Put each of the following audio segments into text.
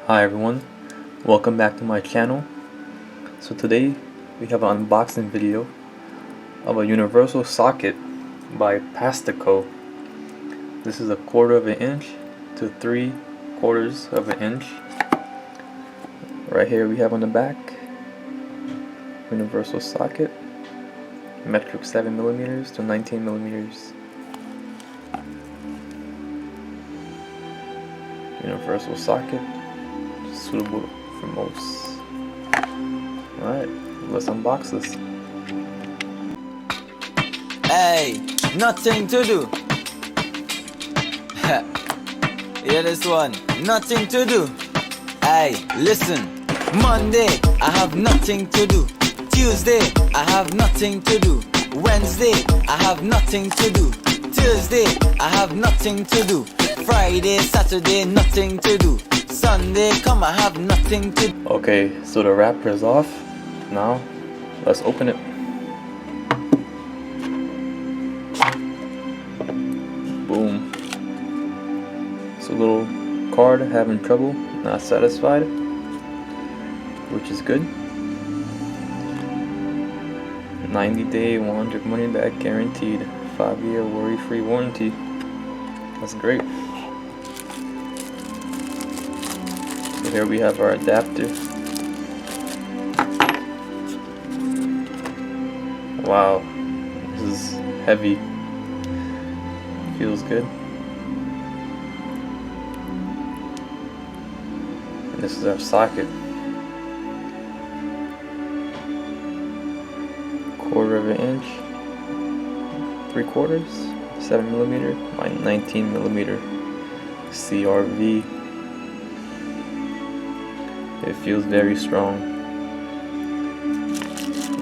Hi everyone, welcome back to my channel. So today we have an unboxing video of a universal socket by Pastico. This is 1/4 of an inch to 3/4 of an inch. Right here we have on the back, universal socket, metric 7mm to 19mm. Universal socket, suitable for most. Alright, let's unbox this. Hey, nothing to do. Hear this one, nothing to do. Hey, listen. Monday, I have nothing to do. Tuesday, I have nothing to do. Wednesday, I have nothing to do. Thursday, I have nothing to do. Friday, Saturday, nothing to do. Sunday, come, I have nothing to do. Okay, so the wrapper is off. Now, let's open it. Boom. It's a little card having trouble, not satisfied, which is good. 90-day, 100 money back guaranteed. 5-year worry-free warranty. That's great. So here we have our adapter. Wow, this is heavy. Feels good. And this is our socket. 1/4 of an inch, 3/4, 7mm by 19mm CRV. It feels very strong.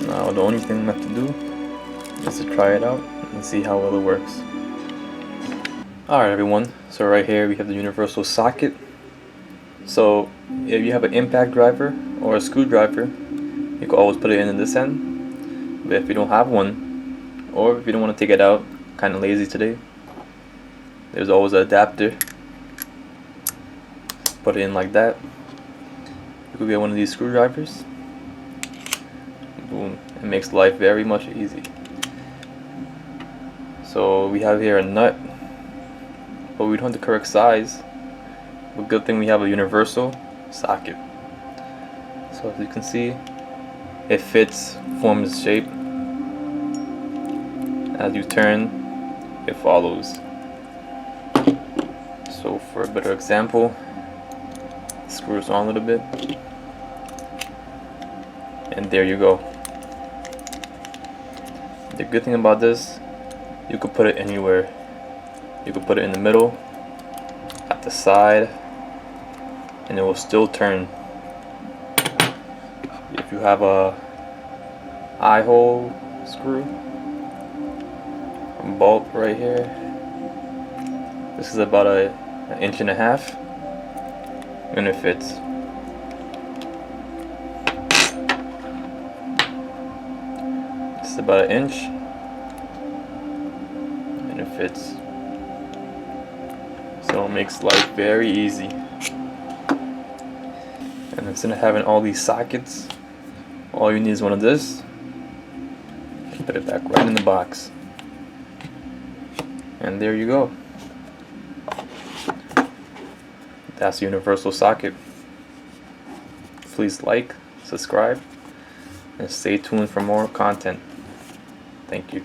Now the only thing left to do is to try it out and see how well it works. Alright everyone, so right here we have the universal socket. So if you have an impact driver or a screwdriver, you can always put it in this end. But if you don't have one, or if you don't want to take it out, kind of lazy today, there's always an adapter. Put it in like that. You could get one of these screwdrivers. Boom. It makes life very much easy. So we have here a nut, but we don't have the correct size. But good thing we have a universal socket. So as you can see, it fits, forms shape. As you turn, it follows. So for a better example, screw this on a little bit, and there you go. The good thing about this, you could put it anywhere. You could put it in the middle, at the side, and it will still turn. If you have a eye hole screw, bolt right here, this is about an 1.5 inches, and it fits. This is about 1 inch, and it fits. So it makes life very easy. And instead of having all these sockets, all you need is one of this. Put it back right in the box. And there you go. That's the universal socket. Please like, subscribe, and stay tuned for more content. Thank you.